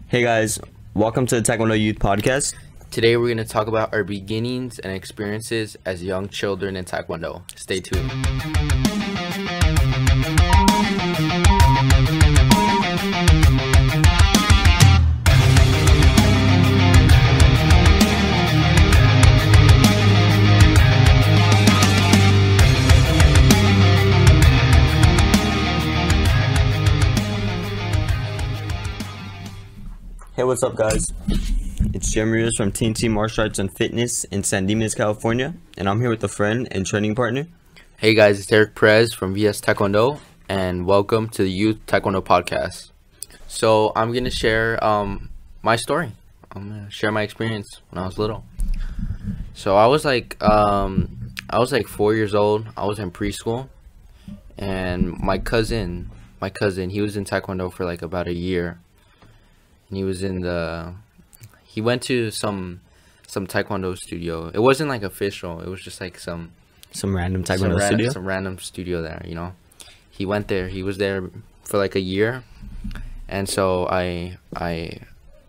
Hey guys, welcome to the TAEKWONDO Youth Podcast. Today we're going to talk about our beginnings and experiences as young children in Taekwondo. Stay tuned. Hey, what's up guys? It's Jeremy from TNT Martial Arts and Fitness in San Dimas, California, and I'm here with a friend and training partner. Hey guys, it's Erik Perez from VS Taekwondo, and welcome to the Youth Taekwondo Podcast. So I'm going to share my story. I'm going to share my experience when I was little. So I was like 4 years old. I was in preschool, and my cousin, he was in Taekwondo for like about a year. And he went to some Taekwondo studio. It wasn't like official. It was just like some random Taekwondo studio? Some random studio there, you know. He went there. He was there for like a year. And so I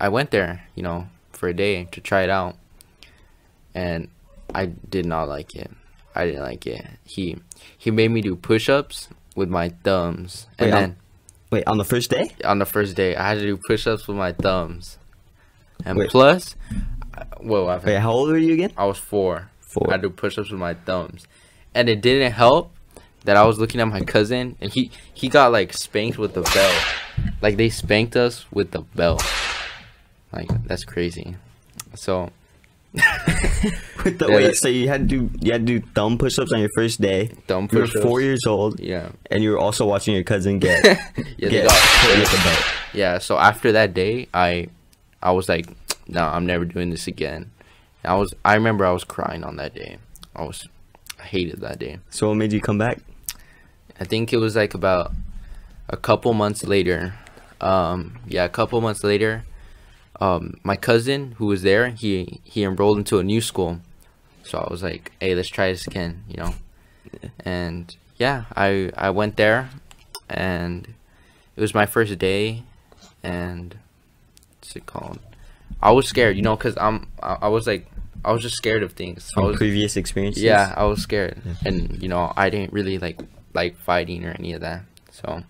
went there, you know, for a day to try it out. And I did not like it. I didn't like it. He made me do push-ups with my thumbs. And Wait, on the first day? On the first day, I had to do push-ups with my thumbs. And plus, wait, how old were you again? I was 4. I had to do push-ups with my thumbs. And it didn't help that I was looking at my cousin, and he got, like, spanked with the belt. Like, they spanked us with the belt. Like, that's crazy. So... So you had to do thumb push-ups on your first day. Thumb push-ups. You were 4 years old. Yeah. And you were also watching your cousin get hit with the belt. Yeah. So after that day, I was like, no, I'm never doing this again. I remember I was crying on that day. I hated that day. So what made you come back? I think it was like about a couple months later. A couple months later. My cousin who was there, he enrolled into a new school. So I was like, hey, let's try this again, you know. And yeah, I went there, and it was my first day, and what's it called? I was scared, you know, because I was just scared of things. From previous experiences? Yeah, I was scared. And you know, I didn't really like fighting or any of that. So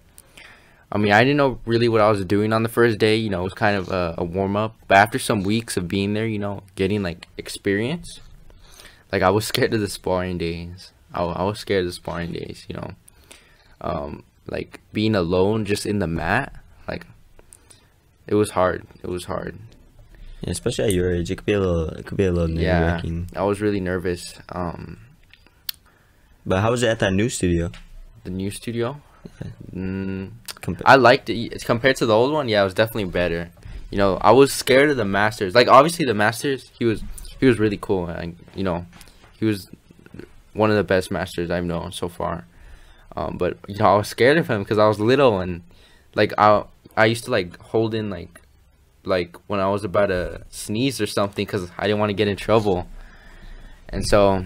I mean, I didn't know really what I was doing on the first day. You know, it was kind of a warm-up. But after some weeks of being there, you know, getting, like, experience, like, I was scared of the sparring days. I was scared of the sparring days, you know. Like, being alone just in the mat, like, it was hard. It was hard. Yeah, especially at your age. It could be a little nerve-wracking. Yeah, I was really nervous. But how was it at that new studio? The new studio? I liked it compared to the old one. Yeah, it was definitely better. You know, I was scared of the masters. Like, obviously the masters, he was really cool. And, you know, he was one of the best masters I've known so far. But you know, I was scared of him because I was little, and like I used to like hold in like when I was about to sneeze or something because I didn't want to get in trouble. And so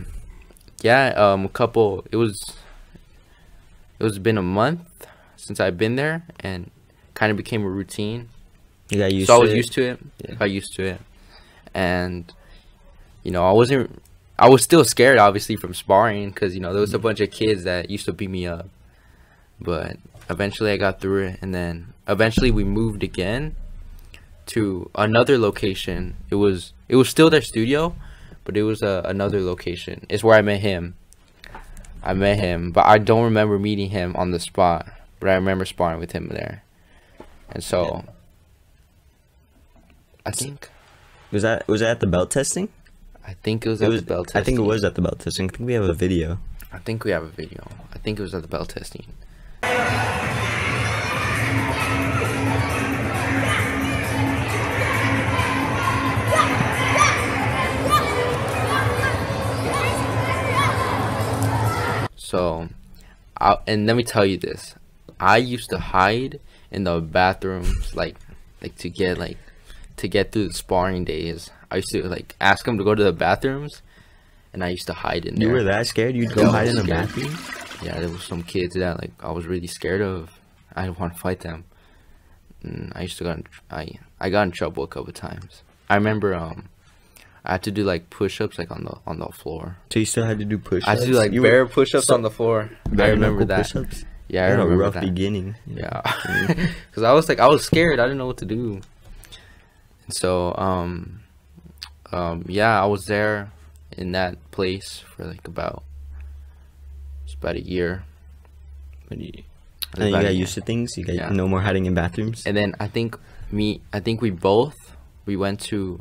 yeah, it's been a month since I've been there, and kind of became a routine. You got used to it? So I was used to it. And, you know, I was still scared, obviously, from sparring, because, you know, there was a bunch of kids that used to beat me up. But eventually I got through it, and then eventually we moved again to another location. It was still their studio, but it was another location. It's where I met him. But I don't remember meeting him on the spot. But I remember sparring with him there. And so, I think... Was that at the belt testing? I think it was at the belt testing. I think it was at the belt testing. I think we have a video. I think we have a video. I think it was at the belt testing. So, and let me tell you this. I used to hide in the bathrooms, like to get through the sparring days. I used to like ask them to go to the bathrooms, and I used to hide in there. You were that scared? You'd go hide in the bathroom? Yeah, there was some kids that like I was really scared of. I didn't want to fight them. I used to I got in trouble a couple times. I remember I had to do like push-ups like on the floor. So you still had to do push-ups? I had to do like bare push-ups on the floor. I remember that. Push-ups? Yeah, I remember a rough that. beginning. Yeah, because I was scared. I didn't know what to do. And so yeah, I was there in that place for like about a year. And you got used to things. You got no more hiding in bathrooms. And then I think we went to.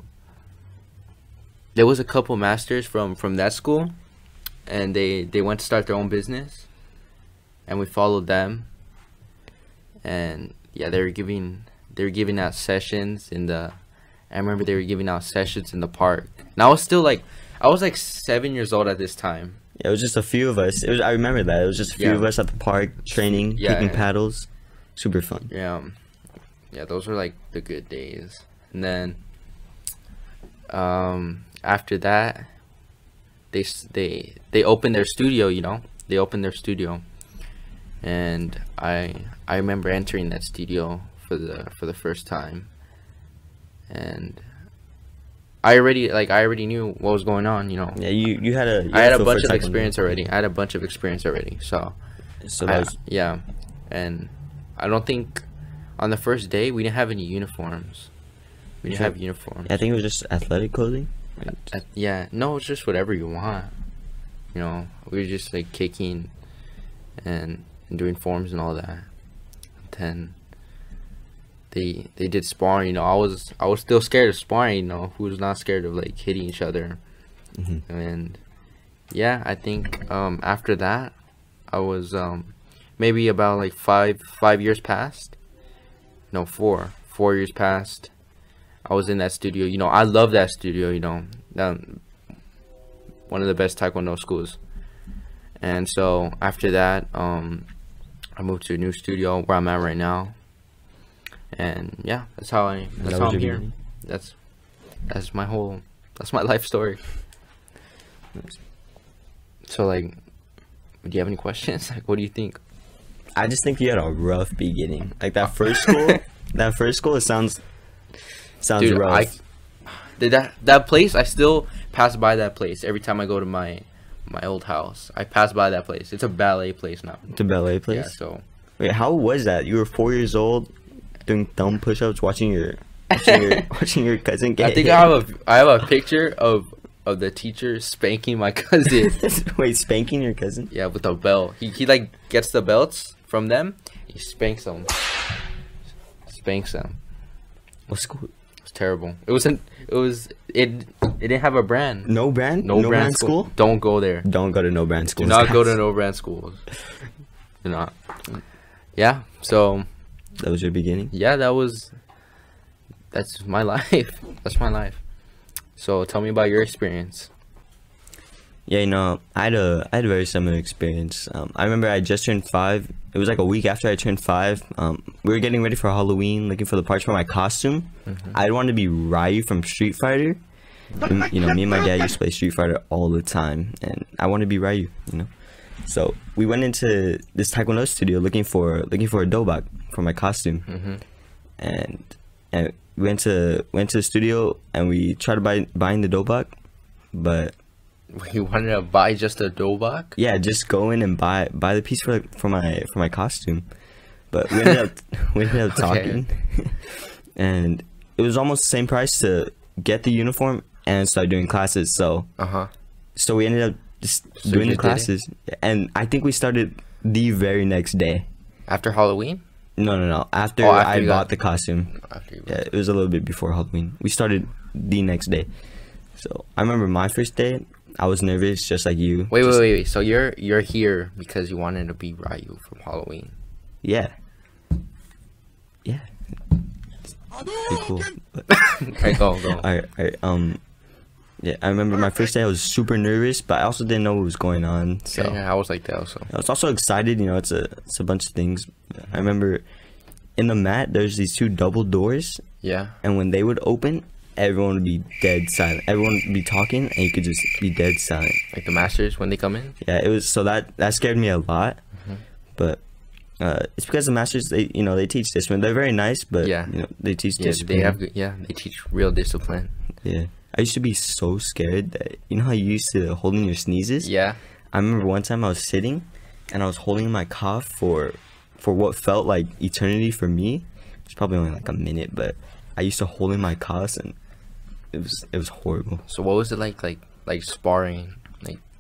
There was a couple masters from that school, and they went to start their own business, and we followed them. And yeah, they were giving out sessions in the. I remember they were giving out sessions in the park. And I was like 7 years old at this time. Yeah, it was just a few of us. I remember that. It was just a few of us at the park training, picking paddles. Super fun. Yeah. Yeah, those were like the good days. And then after that, they opened their studio, you know. They opened their studio. And I remember entering that studio for the first time. And I already knew what was going on, you know. Yeah, you had a. I had a bunch of experience already. So yeah, and I don't think on the first day we didn't have any uniforms. We didn't have uniforms. I think it was just athletic clothing. Yeah, no, it's just whatever you want. You know, we were just like kicking and doing forms and all that. Then they did sparring. You know, I was still scared of sparring. You know, who was not scared of like hitting each other? And yeah, I think after that, I was maybe about like five years past. No, 4 years past. I was in that studio. You know, I love that studio. You know, one of the best Taekwondo schools. And so after that, I moved to a new studio where I'm at right now. And yeah, that's how I'm here. That's my life story. So like, do you have any questions? Like, what do you think? I just think you had a rough beginning. Like that first school, it sounds Dude, rough. That place, I still pass by that place every time I go to my old house. I pass by that place. It's a ballet place now. It's a ballet place? Yeah, so. Wait, how was that? You were 4 years old, doing thumb push-ups, watching your cousin get I think hit. I have a picture of the teacher spanking my cousin. Wait, spanking your cousin? Yeah, with a belt. He like gets the belts from them. He spanks them. What school? It's terrible. It didn't have a brand. No brand? No brand school? Don't go there. Don't go to no brand schools. Do not go to no brand schools. Do not. Yeah, so that was your beginning? Yeah, that's my life. That's my life. So tell me about your experience. Yeah, you know, I had a very similar experience. I remember I just turned 5. It was like a week after I turned 5. We were getting ready for Halloween, looking for the parts for my costume. I wanted to be Ryu from Street Fighter. And, you know, me and my dad used to play Street Fighter all the time, and I wanted to be Ryu, you know. So we went into this Taekwondo studio looking for a dobak for my costume, and we went to the studio and we tried buying the dobak, but. You wanted to buy just a dobak? Yeah, just go in and buy the piece for my costume, but we ended up talking, and it was almost the same price to get the uniform and start doing classes. So so we ended up just doing the classes, and I think we started the very next day after Halloween. No. After I bought the costume. Yeah, it was a little bit before Halloween. We started the next day. So I remember my first day. I was nervous, just like you. Wait. So you're here because you wanted to be Ryu from Halloween? Yeah. Yeah. Pretty cool. Okay, go. All right. Yeah, I remember my first day. I was super nervous, but I also didn't know what was going on. So yeah, I was like that also. I was also excited. You know, it's a bunch of things. I remember in the mat, there's these 2 double doors. Yeah. And when they would open, everyone would be dead silent. Everyone would be talking, and you could just be dead silent. Like the masters when they come in? Yeah, it was, so that scared me a lot. But It's because the masters, they teach discipline. They're very nice, but they teach discipline. They teach real discipline. Yeah. I used to be so scared that, how you used to hold in your sneezes? Yeah. I remember one time I was sitting and I was holding my cough for what felt like eternity for me. It's probably only like a minute, but I used to hold in my coughs and it was horrible. So what was it like sparring?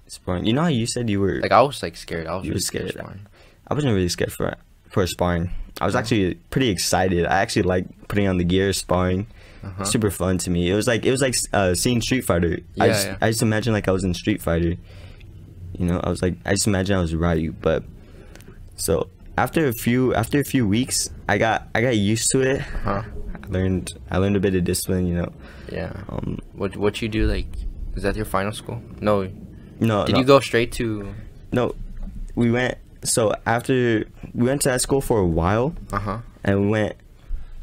Sparring. You know how you said you were... I was scared. I was really scared of sparring. I wasn't really scared for sparring. I was actually pretty excited. I actually like putting on the gear, sparring. Super fun to me. It was like seeing Street Fighter. I just imagine like I was in Street Fighter. I just imagine I was Ryu. But so after a few weeks, I got used to it. I learned a bit of discipline. Yeah. What you do, is that your final school? No. Did No. you go straight to? No, we went. So after we went to that school for a while, and we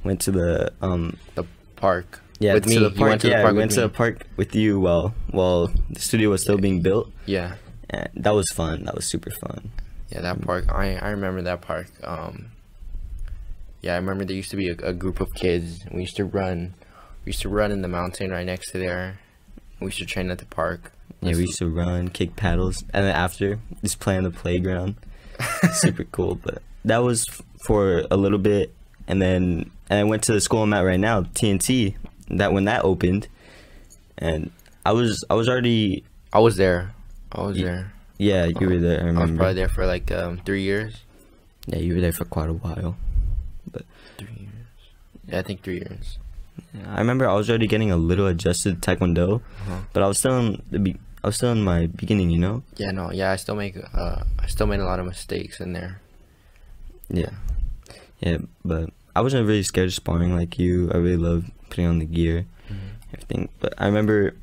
went to the park. Yeah, with me. To the park. You went to the park we went to the park with you while the studio was still being built. Yeah, and that was fun. That was super fun. Yeah, that park. I remember that park. Yeah, I remember there used to be a group of kids. And we used to run. We used to run in the mountain right next to there. We used to train at the park. Yeah, we used to run, kick paddles, and then after just play on the playground. Super cool. But that was for a little bit, and then I went to the school I'm at right now, TNT. When that opened, and I was already. I was there. Yeah, you were there. I remember. I was probably there for 3 years. Yeah, you were there for quite a while. But 3 years. Yeah, I think 3 years. Yeah, I remember I was already getting a little adjusted to Taekwondo, but I was still in my beginning, Yeah, no, yeah, I still made a lot of mistakes in there. Yeah, but I wasn't really scared of sparring like you. I really loved putting on the gear, everything. But I remember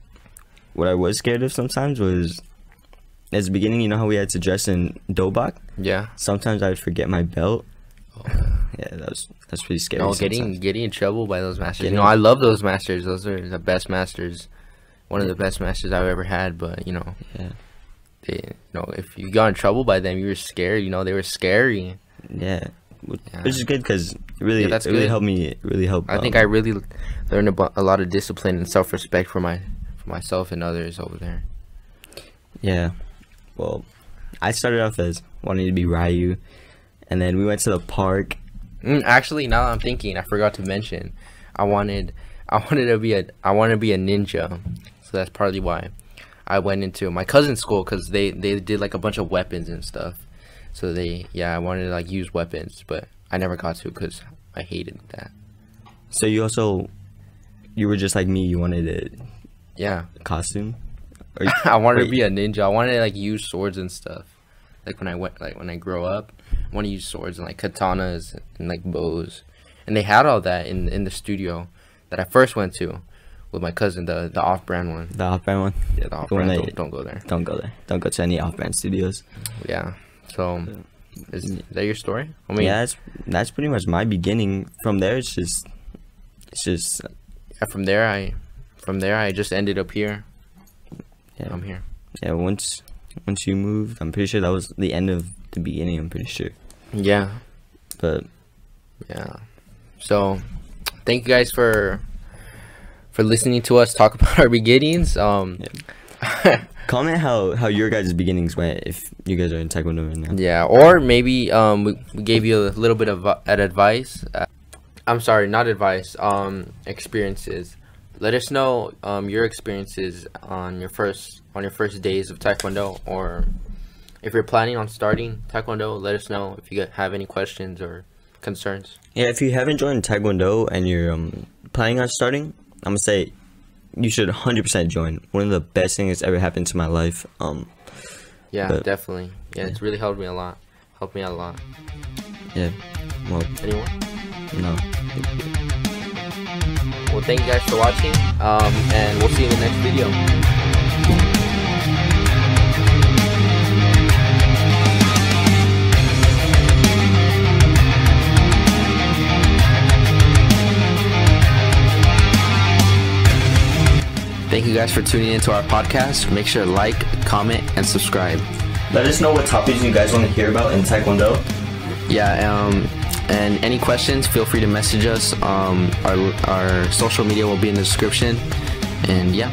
what I was scared of sometimes was at the beginning. You know how we had to dress in dobak? Yeah. Sometimes I'd forget my belt. Oh. Yeah, that's pretty scary. No, getting in trouble by those masters. I love those masters. Those are the best masters. One of the best masters I've ever had. But yeah, they, if you got in trouble by them, you were scared. They were scary. Yeah, which is good because it really helped me. It really helped. I think I really learned a lot of discipline and self-respect for myself and others over there. Yeah, well, I started off as wanting to be Ryu, and then we went to the park. Actually, now that I'm thinking, I forgot to mention, I wanted to be a ninja, so that's partly why I went into my cousin's school, because they did a bunch of weapons and stuff. So I wanted to use weapons, but I never got to because I hated that. So you were just like me. You wanted a costume. I wanted to be a ninja. I wanted to use swords and stuff. When I grow up, I want to use swords and katanas and bows. And they had all that in the studio that I first went to with my cousin, the off-brand one. The off-brand one? Yeah, the off-brand. Don't go there. Don't go there. Don't go to any off-brand studios. Yeah. So, is that your story? I mean, yeah, that's pretty much my beginning. From there, it's just. Yeah, from there I just ended up here. Yeah, I'm here. Yeah, once you moved, I'm pretty sure that was the end of the beginning. I'm pretty sure. Yeah. But. Yeah. So, thank you guys for listening to us talk about our beginnings. Comment how your guys' beginnings went if you guys are in Taekwondo right now. Yeah, or maybe we gave you a little bit of advice. I'm sorry, not advice. Experiences. Let us know your experiences on your first days of Taekwondo, or if you're planning on starting Taekwondo. Let us know if you have any questions or concerns. Yeah, if you haven't joined Taekwondo and you're planning on starting, I'm gonna say you should 100% join. One of the best things that's ever happened to my life. Yeah, definitely. Yeah, it's really helped me a lot. Helped me out a lot. Yeah. Well. Anyone? No. Well, thank you guys for watching. And we'll see you in the next video. Thank you guys for tuning into our podcast. Make sure to like, comment, and subscribe. Let us know what topics you guys want to hear about in Taekwondo. And any questions, feel free to message us. Our social media will be in the description. And yeah.